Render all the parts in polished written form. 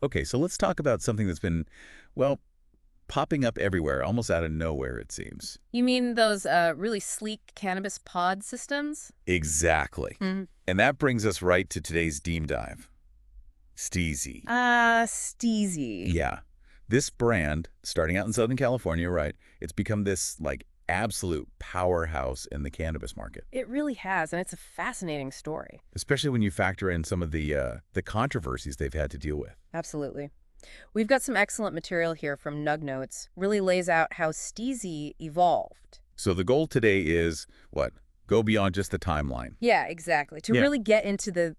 Okay, so let's talk about something that's been, well, popping up everywhere, almost out of nowhere, it seems. You mean those really sleek cannabis pod systems? Exactly. Mm. And that brings us right to today's Deem Dive. STIIIZY. STIIIZY. Yeah. This brand, starting out in Southern California, right, it's become this, like, absolute powerhouse in the cannabis market, It really has, and it's a fascinating story. especially when you factor in some of the controversies they've had to deal with. Absolutely. We've got some excellent material here from NuggNotes. Really lays out how STIIIZY evolved. So the goal today is, what? Go beyond just the timeline. Yeah, exactly. To Yeah. really get into the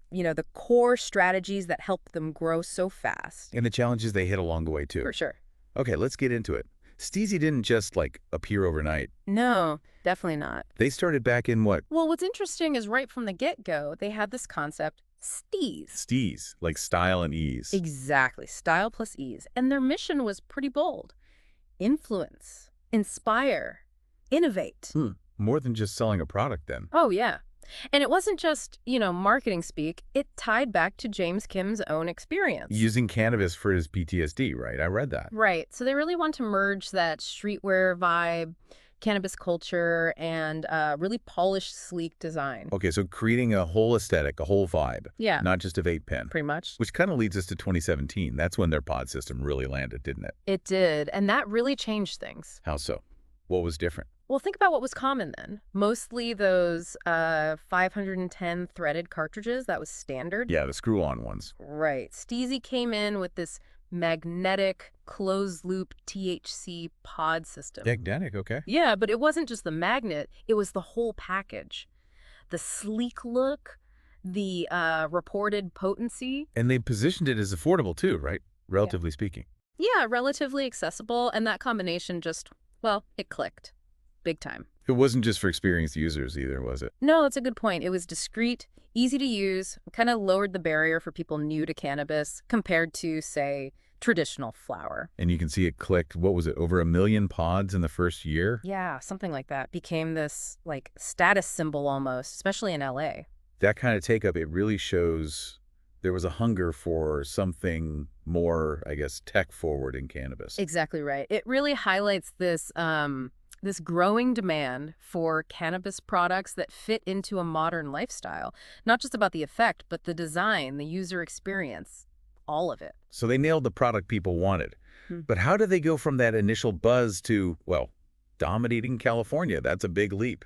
core strategies that help them grow so fast. And the challenges they hit along the way, too. For sure. Okay, let's get into it. STIIIZY didn't just, like, appear overnight. No, definitely not. They started back in what? Well, what's interesting is right from the get-go, they had this concept, steez. Steez, like style and ease. Exactly. Style plus ease. And their mission was pretty bold. Influence, inspire, innovate. More than just selling a product, then. Oh, yeah. And it wasn't just, marketing speak. It tied back to James Kim's own experience. Using cannabis for his PTSD, right? I read that. Right. So they really want to merge that streetwear vibe, cannabis culture, and really polished, sleek design. Okay, so creating a whole aesthetic, a whole vibe. Yeah. Not just a vape pen. Pretty much. Which kind of leads us to 2017. That's when their pod system really landed, didn't it? It did. And that really changed things. How so? What was different? Well, think about what was common then. Mostly those 510 threaded cartridges. That was standard. Yeah, the screw-on ones. Right. STIIIZY came in with this magnetic closed-loop THC pod system. Magnetic, okay. Yeah, but it wasn't just the magnet. It was the whole package. The sleek look, the reported potency. And they positioned it as affordable, too, right? Relatively speaking. Yeah, relatively accessible. And that combination just, well, it clicked. Big time. It wasn't just for experienced users either, was it? No, that's a good point. It was discreet, easy to use, kind of lowered the barrier for people new to cannabis compared to, say, traditional flower. And you can see it clicked, what was it, over 1 million pods in the first year? Yeah, something like that. Became this, like, status symbol almost, especially in LA. That kind of take-up, it really shows there was a hunger for something more, I guess, tech-forward in cannabis. Exactly right. It really highlights this this growing demand for cannabis products that fit into a modern lifestyle. Not just about the effect, but the design, the user experience, all of it. So they nailed the product people wanted. But how did they go from that initial buzz to, well, dominating California? That's a big leap.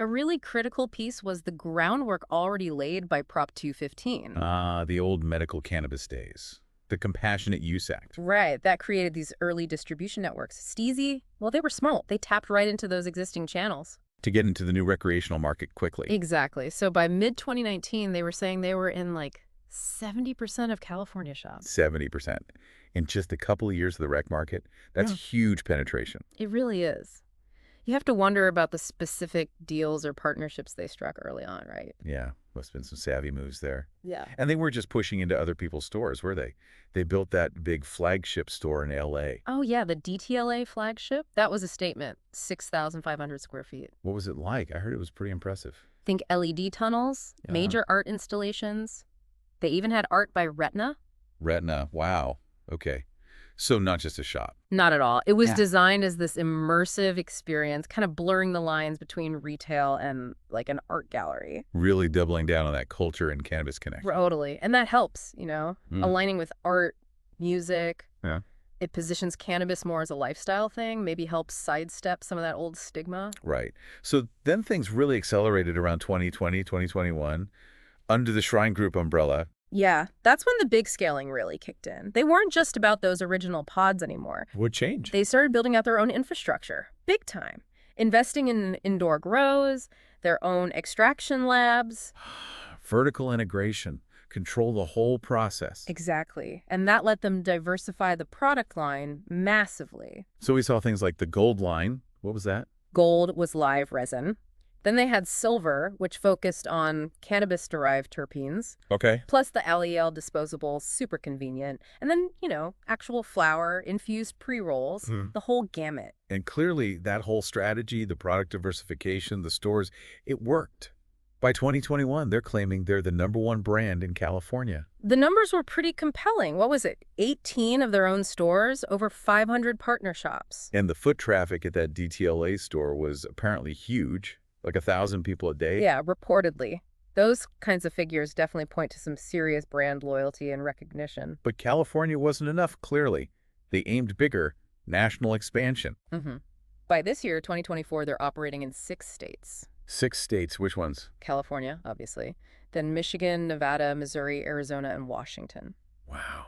A really critical piece was the groundwork already laid by Prop 215. Ah, the old medical cannabis days. The Compassionate Use Act. Right, that created these early distribution networks. STIIIZY, well, they were smart. They tapped right into those existing channels. To get into the new recreational market quickly. Exactly. So by mid-2019, they were saying they were in like 70% of California shops. 70%. In just a couple of years of the rec market, that's huge penetration. It really is. You have to wonder about the specific deals or partnerships they struck early on, right? Yeah, must have been some savvy moves there. Yeah. And they weren't just pushing into other people's stores, were they? They built that big flagship store in LA. Oh, yeah, the DTLA flagship. That was a statement. 6,500 square feet. What was it like? I heard it was pretty impressive. Think LED tunnels, major art installations. They even had art by Retna. Retna, wow. Okay. So not just a shop. Not at all. It was designed as this immersive experience, kind of blurring the lines between retail and like an art gallery. Really doubling down on that culture and cannabis connection. Totally. And that helps, aligning with art, music. Yeah. It positions cannabis more as a lifestyle thing, maybe helps sidestep some of that old stigma. Right. So then things really accelerated around 2020, 2021, under the Shrine Group umbrella. Yeah, that's when the big scaling really kicked in. They weren't just about those original pods anymore. What changed? They started building out their own infrastructure, big time. Investing in indoor grows, their own extraction labs. Vertical integration. Control the whole process. Exactly. And that let them diversify the product line massively. So we saw things like the Gold line. What was that? Gold was live resin. Then they had silver, which focused on cannabis-derived terpenes. Okay. Plus the LEL disposable, super convenient. And then, actual flower, infused pre-rolls, the whole gamut. And clearly that whole strategy, the product diversification, the stores, it worked. By 2021, they're claiming they're the #1 brand in California. The numbers were pretty compelling. What was it? 18 of their own stores, over 500 partner shops. And the foot traffic at that DTLA store was apparently huge, like 1,000 people a day. Yeah, reportedly. Those kinds of figures definitely point to some serious brand loyalty and recognition. But California wasn't enough, clearly. They aimed bigger, national expansion. By this year, 2024, they're operating in 6 states. 6 states, which ones? California, obviously. Then Michigan, Nevada, Missouri, Arizona, and Washington. Wow.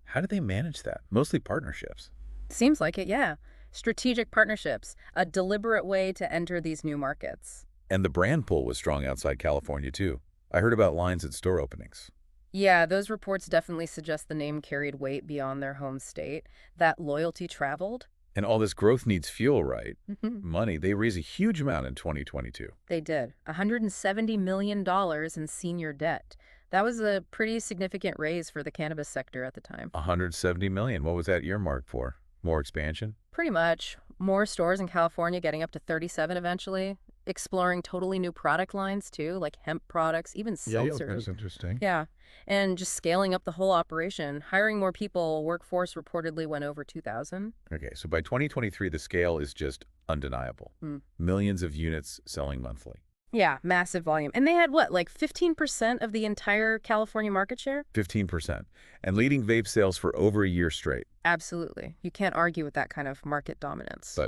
How do they manage that? Mostly partnerships. Seems like it, yeah. Strategic partnerships, a deliberate way to enter these new markets. And the brand pull was strong outside California, too. I heard about lines at store openings. Yeah, those reports definitely suggest the name carried weight beyond their home state. That loyalty traveled. And all this growth needs fuel, right? Money. They raised a huge amount in 2022. They did. $170 million in senior debt. That was a pretty significant raise for the cannabis sector at the time. $170 million. What was that earmarked for? More expansion? Pretty much. More stores in California, getting up to 37 eventually. Exploring totally new product lines, too, like hemp products, even seltzers. Yeah, that's interesting. Yeah, and just scaling up the whole operation. Hiring more people, workforce reportedly went over 2,000. Okay, so by 2023, the scale is just undeniable. Millions of units selling monthly. Yeah, massive volume. And they had, what, like 15% of the entire California market share? 15%. And leading vape sales for over a year straight. Absolutely. You can't argue with that kind of market dominance.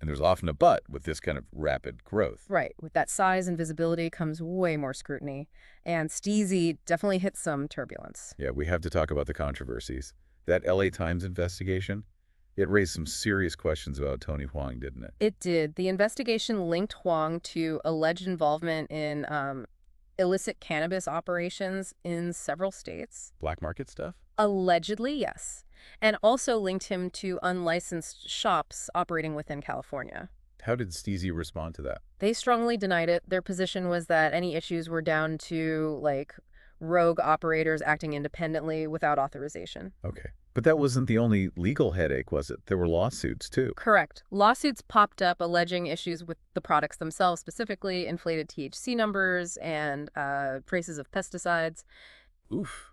And there's often a but with this kind of rapid growth. Right. With that size and visibility comes way more scrutiny. And STIIIZY definitely hit some turbulence. Yeah, we have to talk about the controversies. That LA Times investigation, it raised some serious questions about Tony Huang, didn't it? It did. The investigation linked Huang to alleged involvement in illicit cannabis operations in several states. Black market stuff? Allegedly, yes. And also linked him to unlicensed shops operating within California. How did STIIIZY respond to that? They strongly denied it. Their position was that any issues were down to, like, rogue operators acting independently without authorization. Okay. But that wasn't the only legal headache, was it? There were lawsuits, too. Correct. Lawsuits popped up alleging issues with the products themselves, specifically inflated THC numbers and traces of pesticides. Oof.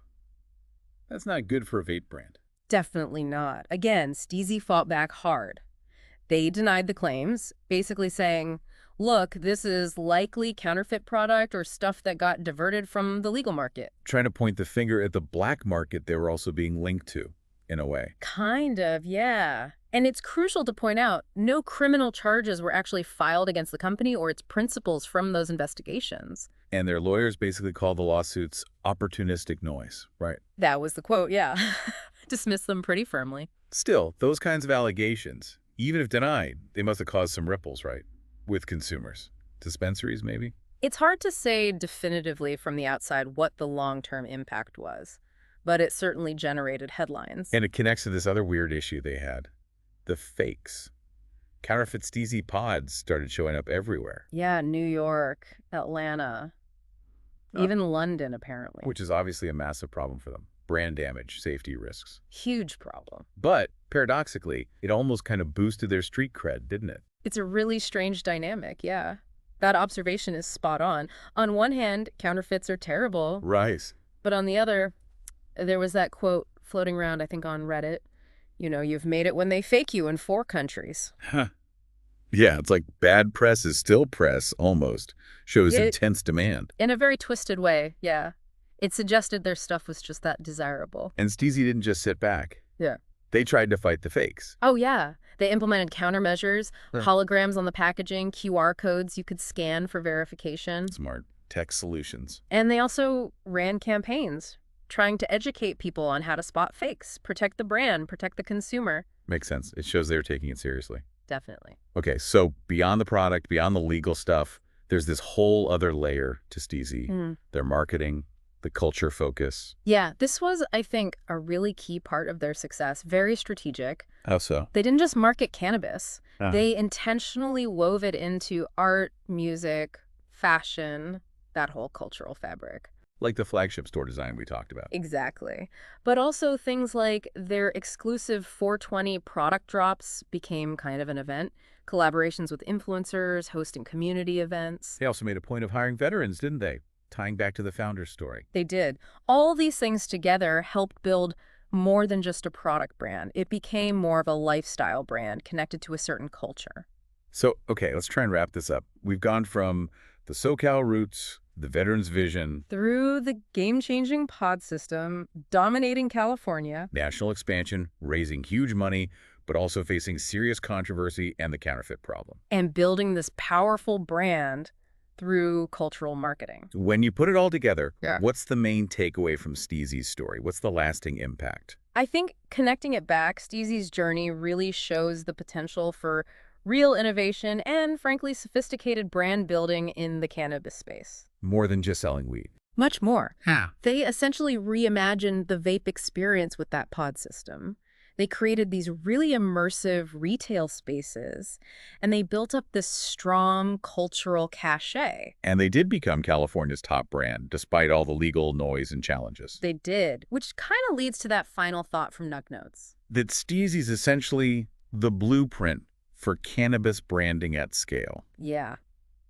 That's not good for a vape brand. Definitely not. Again, STIIIZY fought back hard. They denied the claims, basically saying, look, this is likely counterfeit product or stuff that got diverted from the legal market. Trying to point the finger at the black market they were also being linked to, in a way. Kind of, yeah. And it's crucial to point out, no criminal charges were actually filed against the company or its principals from those investigations. And their lawyers basically call the lawsuits opportunistic noise, right? That was the quote, yeah. Dismiss them pretty firmly. Still, those kinds of allegations, even if denied, they must have caused some ripples, right? With consumers. Dispensaries, maybe? It's hard to say definitively from the outside what the long-term impact was, but it certainly generated headlines. And it connects to this other weird issue they had. The fakes. Counterfeit STIIIZY pods started showing up everywhere. Yeah, New York, Atlanta, even London, apparently. Which is obviously a massive problem for them. Brand damage, safety risks. Huge problem. But, paradoxically, it almost kind of boosted their street cred, didn't it? It's a really strange dynamic, yeah. That observation is spot on. On one hand, counterfeits are terrible. Right. But on the other, there was that quote floating around, I think, on Reddit. You know, you've made it when they fake you in 4 countries. Huh. Yeah, it's like bad press is still press, almost. Shows intense demand. In a very twisted way, yeah. It suggested their stuff was just that desirable. And STIIIZY didn't just sit back. Yeah. They tried to fight the fakes. Oh, yeah. They implemented countermeasures, holograms on the packaging, QR codes you could scan for verification. Smart tech solutions. And they also ran campaigns trying to educate people on how to spot fakes, protect the brand, protect the consumer. Makes sense. It shows they're taking it seriously. Definitely. Okay, so beyond the product, beyond the legal stuff, there's this whole other layer to STIIIZY. Their marketing, the culture focus. Yeah, this was, I think, a really key part of their success. Very strategic. How so? They didn't just market cannabis. They intentionally wove it into art, music, fashion, that whole cultural fabric. Like the flagship store design we talked about. Exactly. But also things like their exclusive 420 product drops became kind of an event, collaborations with influencers, hosting community events. They also made a point of hiring veterans, didn't they? Tying back to the founder's story. They did. All these things together helped build more than just a product brand. It became more of a lifestyle brand connected to a certain culture. So, okay, let's try and wrap this up. We've gone from the SoCal Roots, the veteran's vision, Through the game-changing pod system, dominating California, national expansion, raising huge money, but also facing serious controversy and the counterfeit problem. and building this powerful brand through cultural marketing. When you put it all together, Yeah. what's the main takeaway from STIIIZY's story? What's the lasting impact? I think connecting it back, STIIIZY's journey really shows the potential for real innovation and, frankly, sophisticated brand building in the cannabis space. More than just selling weed. Much more. How? They essentially reimagined the vape experience with that pod system. They created these really immersive retail spaces, and they built up this strong cultural cachet. And they did become California's top brand, despite all the legal noise and challenges. They did, which kind of leads to that final thought from NuggNotes. That STIIIZY is essentially the blueprint for cannabis branding at scale. Yeah.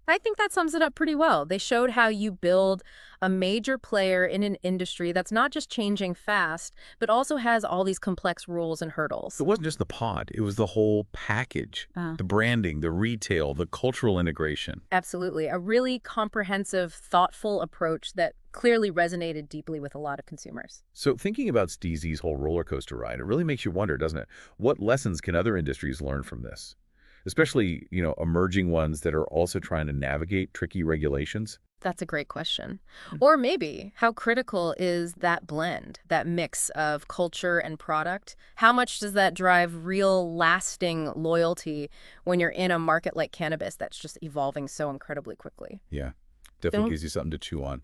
I think that sums it up pretty well. They showed how you build a major player in an industry that's not just changing fast, but also has all these complex rules and hurdles. It wasn't just the pod, it was the whole package. The branding, the retail, the cultural integration. Absolutely. A really comprehensive, thoughtful approach that clearly resonated deeply with a lot of consumers. So thinking about STIIIZY's whole roller coaster ride, it really makes you wonder, doesn't it? What lessons can other industries learn from this? Especially, emerging ones that are also trying to navigate tricky regulations. That's a great question. Or maybe how critical is that blend, that mix of culture and product? How much does that drive real lasting loyalty when you're in a market like cannabis that's just evolving so incredibly quickly? Yeah, definitely gives you something to chew on.